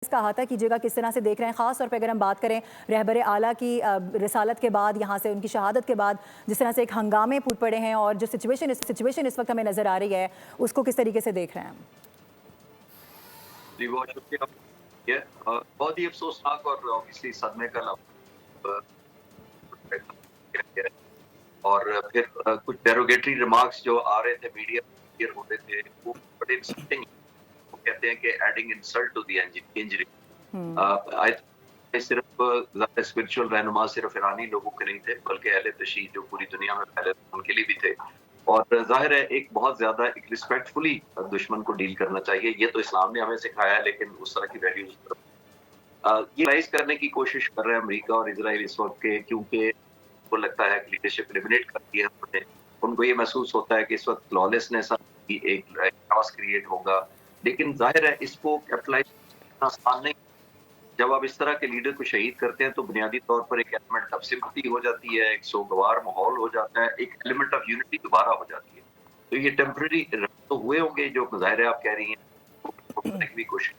اس کا احاطہ کیجیے گا کس طرح سے دیکھ رہے ہیں، خاص طور پہ اگر ہم بات کریں رہبر اعلیٰ کی رسالت کے بعد، یہاں سے ان کی شہادت کے بعد جس طرح سے ایک ہنگامے پھوٹ پڑے ہیں اور جو سچویشن اس وقت ہمیں نظر آ رہی ہے اس کو کس طریقے سے دیکھ رہے ہیں؟ جی بہت شکریہ. بہت ہی افسوسناک اور obviously صدمے کا اور پھر کچھ ڈیروگیٹری ریمارکس جو آ رہے تھے میڈیا ہو رہے تھے وہ بڑے انسلٹنگ، وہ کہتے ہیں کہ adding insult to the injury. صرف اسپرچل رہنما صرف ایرانی لوگوں کے نہیں تھے بلکہ اہل تشیع جو پوری دنیا میں پھیلے ان کے لیے بھی تھے. اور ظاہر ہے ایک بہت زیادہ ایک ریسپیکٹفلی دشمن کو ڈیل کرنا چاہیے. یہ تو اسلام نے ہمیں سکھایا ہے، لیکن اس طرح کی ویلیوز یہ رائز کرنے کی کوشش کر رہے ہیں امریکہ اور اسرائیل اس وقت کے، کیونکہ کو لگتا ہے کہ لیڈرشپ ایلیمنیٹ کر دی ہے. ان کو یہ محسوس ہوتا ہے کہ اس وقت لالسنس کی ایک کراس کریٹ ہوگا، لیکن ظاہر ہے اس کو کیپٹلائز کرنا آسان نہیں. جب آپ اس طرح کے لیڈر کو شہید کرتے ہیں تو بنیادی طور پر ایک ایلیمنٹ آف سمپتھی ہو جاتی ہے، ایک سوگوار ماحول ہو جاتا ہے، ایک ایلیمنٹ آف یونٹی دوبارہ ہو جاتی ہے. تو یہ ٹیمپرری تو ہوئے ہوں گے جو مظاہرے آپ کہہ رہی ہیں کرنے کی بھی کوشش،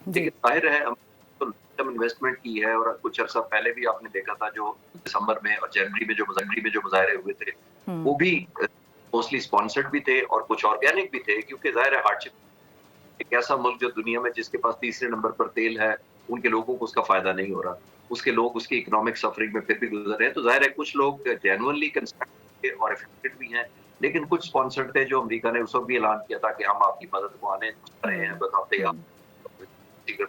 لیکن ظاہر ہے انویسٹمنٹ کی ہے. اور کچھ عرصہ پہلے بھی آپ نے دیکھا تھا جو دسمبر میں اور جنوری میں جو مظاہرے ہوئے تھے وہ بھی موسٹلی اسپانسرڈ بھی تھے اور کچھ آرگینک بھی تھے، کیونکہ ظاہر ہے ہارڈ شپ ایک ایسا ملک جو دنیا میں جس کے پاس تیسرے نمبر پر تیل ہے ان کے لوگوں کو اس کا فائدہ نہیں ہو رہا، اس کے لوگ اس کی اکنامک سفرنگ میں پھر بھی گزر رہے ہیں. تو ظاہر ہے کچھ لوگ جینوئنلی کنسرن اور افیکٹڈ بھی ہیں، لیکن کچھ اسپانسرڈ تھے جو امریکہ نے اس وقت بھی اعلان کیا تھا کہ ہم آپ کی مدد کو آنے رہے ہیں، بتاتے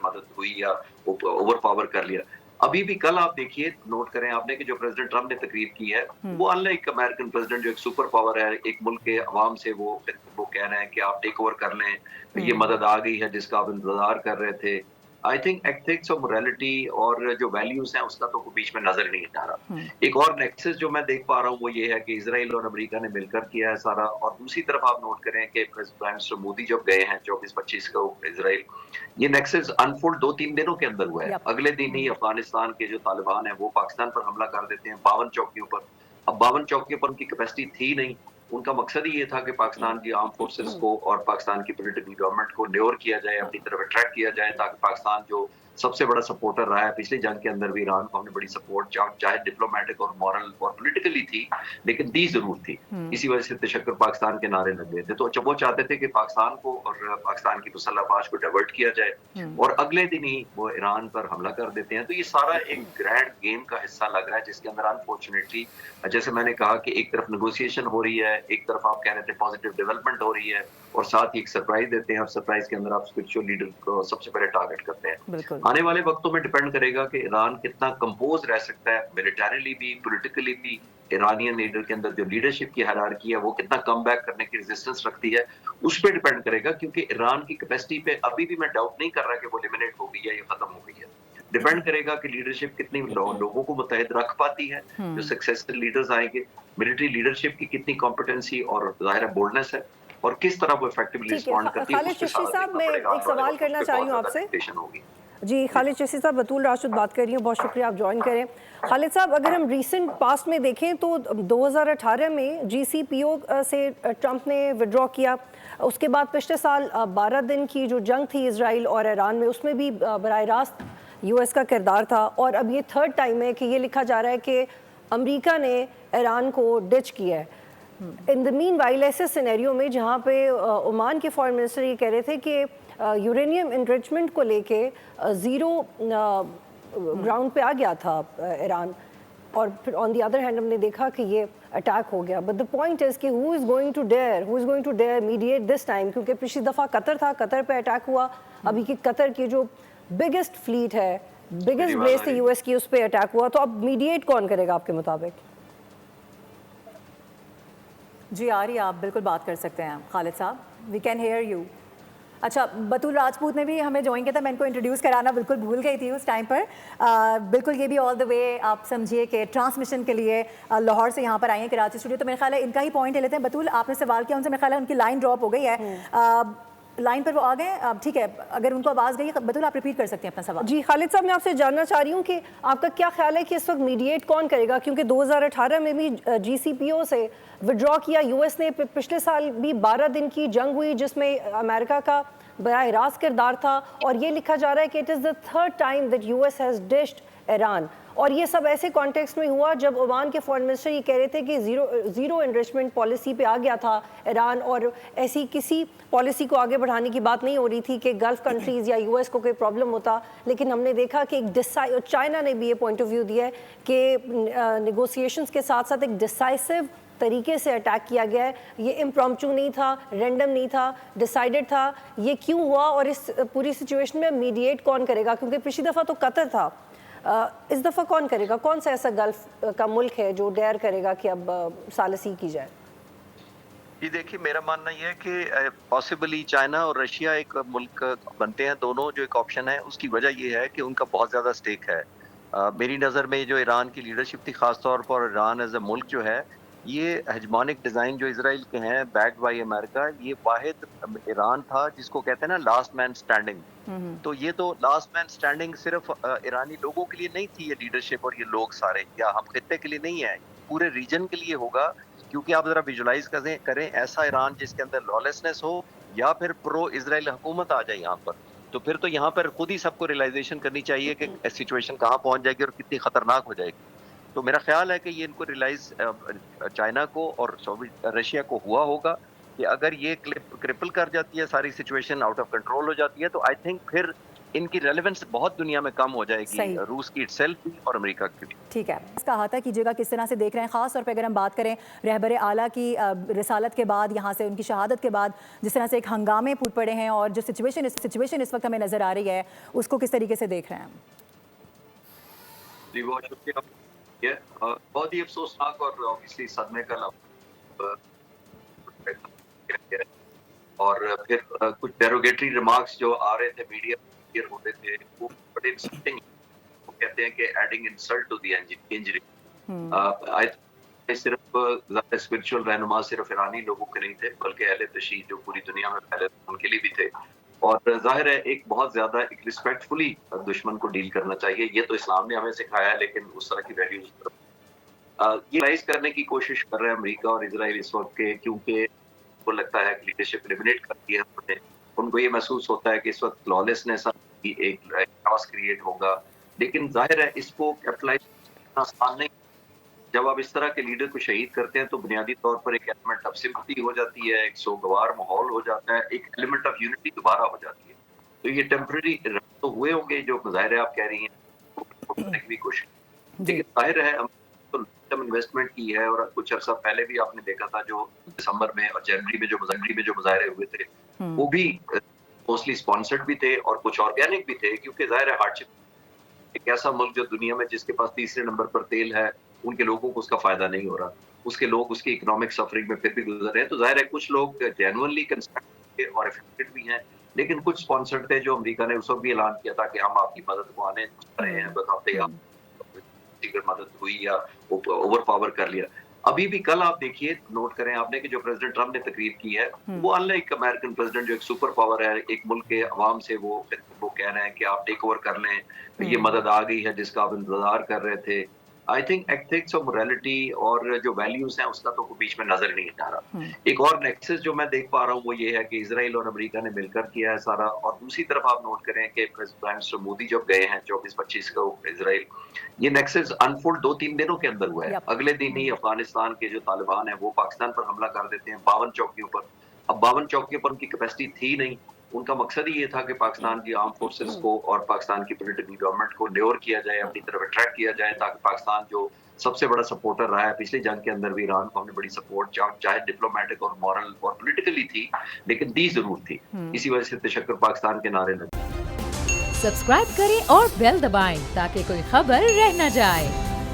مدد ہوئی یا اوور پاور کر لیا. ابھی بھی کل آپ دیکھیے، نوٹ کریں آپ نے کہ جو پریزیڈنٹ ٹرمپ نے تقریر کی ہے وہ ان لائک امریکن پریزیڈنٹ جو ایک سپر پاور ہے، ایک ملک کے عوام سے وہ کہہ رہے ہیں کہ آپ ٹیک اوور کر لیں، یہ مدد آ گئی ہے جس کا آپ انتظار کر رہے تھے. آئی تھنک ایتھکس اور موریلٹی اور جو ویلیوز ہیں اس کا تو بیچ میں نظر نہیں آ رہا. ایک اور نیکسس جو میں دیکھ پا رہا ہوں وہ یہ ہے کہ اسرائیل اور امریکہ نے مل کر کیا ہے سارا. اور دوسری طرف آپ نوٹ کریں کہ پرائم منسٹر مودی جب گئے ہیں 24-25 کو اسرائیل، یہ نیکسس انفولڈ 2-3 دنوں کے اندر ہوا ہے. اگلے دن ہی افغانستان کے جو طالبان ہیں وہ پاکستان پر حملہ کر دیتے ہیں 52 چوکیوں پر. اب 52 چوکیوں پر ان کی کیپیسٹی تھی نہیں. ان کا مقصد ہی یہ تھا کہ پاکستان کی آرم فورسز کو اور پاکستان کی پولیٹیکل گورنمنٹ کو لیور کیا جائے، اپنی طرف اٹریکٹ کیا جائے، تاکہ پاکستان جو سب سے بڑا سپورٹر رہا ہے پچھلی جنگ کے اندر بھی ایران کو ہم نے بڑی سپورٹ چاہے ڈپلومیٹک اور مورل اور پولیٹیکلی تھی، لیکن دی ضرور تھی. اسی وجہ سے تشکر پاکستان کے نعرے لگ گئے تھے. تو وہ چاہتے تھے کہ پاکستان کو اور پاکستان کی مسلح افواج کو ڈائیورٹ کیا جائے، اور اگلے دن ہی وہ ایران پر حملہ کر دیتے ہیں. تو یہ سارا ایک گرینڈ گیم کا حصہ لگ رہا ہے، جس کے اندر انفارچونیٹلی جیسے میں نے کہا کہ ایک طرف نیگوسیشن ہو رہی ہے، ایک طرف آپ کہہ رہے تھے پازیٹیو ڈیولپمنٹ ہو رہی ہے، اور ساتھ ہی ایک سرپرائز دیتے ہیں. اور سرپرائز کے اندر آپ اسپرچل لیڈر کو سب سے پہلے ٹارگٹ کرتے ہیں. آنے والے وقتوں میں ڈیپینڈ کرے گا کہ ایران کتنا کمپوز رہ سکتا ہے، ملیٹریلی بھی پولیٹیکلی بھی. ایرانین لیڈر کے اندر جو لیڈرشپ کی ہائرارکی ہے وہ کتنا کم بیک کرنے کی ریزسٹنس رکھتی ہے، اس پہ ڈیپینڈ کرے گا. کیونکہ ایران کی کیپیسٹی پہ ابھی بھی میں ڈاؤٹ نہیں کر رہا کہ وہ لیمنیٹ ہو گئی ہے یا ختم ہو گئی ہے. ڈیپینڈ کرے گا کہ لیڈرشپ کتنی لوگوں کو متحد رکھ پاتی ہے، جو سکسیسفل لیڈرز آئیں گے، ملٹری لیڈرشپ کی کتنی کمپٹنسی اور ظاہر ہے بولڈنس ہے، اور کس طرح وہ ایفیکٹولی رسپونڈ کرتی ہے. خالد چشتی صاحب، میں ایک سوال کرنا چاہ رہی ہوں آپ سے. جی خالد چشتی صاحب، بطول راشد بات کر رہی ہوں، بہت شکریہ آپ جوائن کریں. خالد صاحب، اگر ہم ریسنٹ پاسٹ میں دیکھیں تو 2018 میں جی سی پی او سے ٹرمپ نے وڈرا کیا. اس کے بعد پچھلے سال 12 دن کی جو جنگ تھی اسرائیل اور ایران میں، اس میں بھی براہ راست یو ایس کا کردار تھا. اور اب یہ تھرڈ ٹائم ہے کہ یہ لکھا جا رہا ہے کہ امریکہ نے ایران کو ڈچ کیا ہے. ان دا مین وائل ایسے سینیریو میں جہاں پہ عمان کے فارن منسٹر یہ کہہ رہے تھے کہ یورینیم انریچمنٹ کو لے کے زیرو گراؤنڈ پہ آ گیا تھا ایران، اور پھر آن دی ادر ہینڈ ہم نے دیکھا کہ یہ اٹیک ہو گیا. بٹ دا پوائنٹ از کہ who is going to dare mediate this time, کیونکہ پچھلی دفعہ قطر تھا، قطر پہ اٹیک ہوا. ابھی کی قطر کی جو بگیسٹ فلیٹ ہے، بگیسٹ بیس تھی یو ایس کی، اس پہ اٹیک ہوا. تو اب میڈیٹ کون کرے گا آپ کے مطابق؟ جی آ رہی آپ بالکل بات کر سکتے ہیں خالد صاحب، وی کین ہیئر یو. اچھا، بطول راجپوت نے بھی ہمیں جوائن کیا تھا، میں ان کو انٹروڈیوس کرانا بالکل بھول گئی تھی اس ٹائم پر. بالکل یہ بھی آل دا وے آپ سمجھیے کہ ٹرانسمیشن کے لیے لاہور سے یہاں پر آئے ہیں کراچی اسٹوڈیو. تو میرے خیال ہے ان کا ہی پوائنٹ لے لیتے ہیں. بطول، آپ نے سوال کیا ان سے، میرے خیال ہے ان کی لائن ڈراپ ہو گئی ہے. لائن پر وہ آ گئے، ٹھیک ہے. اگر ان کو آواز گئی، بطول آپ ریپیٹ کر سکتے ہیں اپنا سوال. جی خالد صاحب، میں آپ سے جاننا چاہ رہی ہوں کہ آپ کا کیا خیال ہے کہ اس وقت میڈیٹ کون کرے گا؟ کیونکہ 2018 میں بھی جی سی پی او سے ودرا کیا یو ایس نے. پچھلے سال بھی 12 دن کی جنگ ہوئی جس میں امریکہ کا براہ راست کردار تھا، اور یہ لکھا جا رہا ہے کہ it is the third time that U S has dashed Iran, اور یہ سب ایسے کانٹیکسٹ میں ہوا جب عمان کے فارن منسٹر یہ کہہ رہے تھے کہ زیرو انرچمنٹ پالیسی پہ آ گیا تھا ایران، اور ایسی کسی پالیسی کو آگے بڑھانے کی بات نہیں ہو رہی تھی کہ گلف کنٹریز یا یو ایس کو کوئی پرابلم ہوتا، لیکن ہم نے دیکھا کہ چائنا نے بھی یہ پوائنٹ آف ویو دیا ہے کہ نیگوسیشنز کے ساتھ ساتھ ایک ڈیسائسو طریقے سے اٹیک کیا گیا ہے، یہ امپرومپچو نہیں تھا، رینڈم نہیں تھا، ڈیسائیڈڈ تھا۔ یہ کیوں ہوا اور اس پوری سچویشن میں میڈیٹ کون کرے گا؟ کیونکہ پچھلی دفعہ تو قطر تھا، اس دفعہ کون کرے گا؟ کون سا ایسا گلف کا ملک ہے جو ڈیئر کرے گا کہ اب ثالثی کی جائے؟ جی دیکھیے، میرا ماننا یہ ہے کہ پاسبلی چائنا اور رشیا ایک ملک بنتے ہیں دونوں، جو ایک آپشن ہے، اس کی وجہ یہ ہے کہ ان کا بہت زیادہ سٹیک ہے۔ میری نظر میں جو ایران کی لیڈرشپ تھی، خاص طور پر ایران ایز اے ملک جو ہے، یہ ہیجمونک ڈیزائن جو اسرائیل کے ہیں بیکڈ بائی امریکہ، یہ واحد ایران تھا جس کو کہتے ہیں نا لاسٹ مین سٹینڈنگ۔ تو یہ تو لاسٹ مین سٹینڈنگ صرف ایرانی لوگوں کے لیے نہیں تھی، یہ لیڈرشپ اور یہ لوگ سارے، یا ہم خطے کے لیے نہیں ہے، پورے ریجن کے لیے ہوگا۔ کیونکہ آپ ذرا ویژولائز کریں ایسا ایران جس کے اندر لالسنس ہو یا پھر پرو اسرائیل حکومت آ جائے یہاں پر، تو پھر تو یہاں پر خود ہی سب کو ریئلائزیشن کرنی چاہیے کہ سچویشن کہاں پہنچ جائے گی اور کتنی خطرناک ہو جائے گی۔ تو میرا خیال ہے کہ یہ ان کو ریئلائز چائنا کو اور رشیا کو ہوا ہوگا کہ اگر یہ کرپل کر جاتی ہے، ساری سچویشن آؤٹ آف کنٹرول ہو جاتی ہے، تو آئی تھنک پھر ان کی ریلیونس بہت دنیا میں کم ہو جائے گی، روس کی اٹ سیلف بھی اور امریکہ کی بھی۔ ٹھیک ہے، اس کا احاطہ کیجیے گا کس طرح سے دیکھ رہے ہیں، خاص طور پہ اگر ہم بات کریں رہبر اعلیٰ کی رسالت کے بعد، یہاں سے ان کی شہادت کے بعد جس طرح سے ایک ہنگامے پھوٹ پڑے ہیں، اور جو سچویشن اس وقت ہمیں نظر آ رہی ہے، اس کو کس طریقے سے دیکھ رہے ہیں ہم؟ جی بہت شکریہ، بہت ہی افسوسناک اور obviously صدمے کا اور پھر کچھ ڈیروگیٹری ریمارکس جو آ رہے تھے میڈیا ہوتے تھے، وہ بڑے انسلٹنگ، وہ کہتے ہیں کہ adding insult to the injury. صرف اسپرچل رہنما صرف ایرانی لوگوں کے نہیں تھے، بلکہ اہل تشیع جو پوری دنیا میں پھیلے ان کے لیے بھی تھے، اور ظاہر ہے ایک بہت زیادہ ایک ریسپیکٹفلی دشمن کو ڈیل کرنا چاہیے۔ یہ تو اسلام نے ہمیں سکھایا ہے، لیکن اس طرح کی ویلیوز یہ رائز کرنے کی کوشش کر رہے ہیں امریکہ اور اسرائیل اس وقت کے، کیونکہ کو لگتا ہے کہ لیڈرشپ ایلیمنیٹ کر دی ہے انہوں نے، ان کو یہ محسوس ہوتا ہے کہ اس وقت لالسنس کی ایک کراس کریٹ ہوگا، لیکن ظاہر ہے اس کو کیپٹلائز کرنا آسان نہیں۔ جب آپ اس طرح کے لیڈر کو شہید کرتے ہیں تو بنیادی طور پر ایک ایلیمنٹ آف سمپتھی ہو جاتی ہے، ایک سوگوار ماحول ہو جاتا ہے، ایک ایلیمنٹ آف یونٹی دوبارہ ہو جاتی ہے۔ تو یہ ٹیمپرری تو ہوئے ہوں گے جو ظاہر ہے آپ کہہ رہی ہیں، کرنے کی بھی کوشش، لیکن ظاہر ہے انویسٹمنٹ کی ہے، اور کچھ عرصہ پہلے بھی آپ نے دیکھا تھا جو دسمبر میں اور جنوری میں جو مظاہرے ہوئے تھے، وہ بھی موسٹلی اسپانسرڈ بھی تھے اور کچھ آرگینک بھی تھے، کیونکہ ظاہر ہے ہارڈشپ، ایک ایسا ملک جو دنیا میں جس کے پاس تیسرے نمبر پر تیل ہے، ان کے لوگوں کو اس کا فائدہ نہیں ہو رہا، اس کے لوگ اس کی اکنامک سفرنگ میں پھر بھی گزر رہے ہیں۔ تو ظاہر ہے کچھ لوگ جینوئنلی کنسرن تھے اور افیکٹڈ بھی ہیں، لیکن کچھ اسپانسرڈ تھے جو امریکہ نے اس وقت بھی اعلان کیا تھا کہ ہم آپ کی مدد کو آنے رہے ہیں، بتاتے مدد ہوئی یا اوور پاور کر لیا۔ ابھی بھی کل آپ دیکھیے، نوٹ کریں آپ نے کہ جو پریزیڈنٹ ٹرمپ نے تقریر کی ہے، وہ ان لائک امریکن پریزیڈنٹ جو ایک سپر پاور ہے، ایک ملک کے عوام سے وہ کہہ رہے ہیں کہ آپ ٹیک اوور کر لیں، یہ مدد آ گئی ہے جس کا آپ انتظار کر رہے تھے۔ آئی تھنک ایتھکس اور موریلٹی اور جو ویلیوز ہیں اس کا تو بیچ میں نظر نہیں آ رہا۔ ایک اور نیکسس جو میں دیکھ پا رہا ہوں وہ یہ ہے کہ اسرائیل اور امریکہ نے مل کر کیا ہے سارا، اور دوسری طرف آپ نوٹ کریں کہ پرائم منسٹر مودی جب گئے ہیں 24-25 کو اسرائیل، یہ نیکسس انفولڈ 2-3 دنوں کے اندر ہوا ہے۔ اگلے دن ہی افغانستان کے جو طالبان ہیں وہ پاکستان پر حملہ کر دیتے ہیں 52 چوکیوں پر۔ اب 52 چوکیوں پر ان کی کیپیسٹی تھی نہیں، ان کا مقصد ہی یہ تھا کہ پاکستان کی آرم فورسز کو اور پاکستان کی پولیٹیکل گورنمنٹ کو لیور کیا جائے، اپنی طرف اٹریکٹ کیا جائے، تاکہ پاکستان جو سب سے بڑا سپورٹر رہا ہے پچھلی جنگ کے اندر بھی، ایران کو ہم نے بڑی سپورٹ چاہے ڈپلومیٹک اور مورل اور پولیٹیکلی تھی، لیکن دی ضرور تھی، اسی وجہ سے تشکر پاکستان کے نعرے لگے۔ سبسکرائب کریں اور بیل دبائیں تاکہ کوئی خبر رہ نہ جائے۔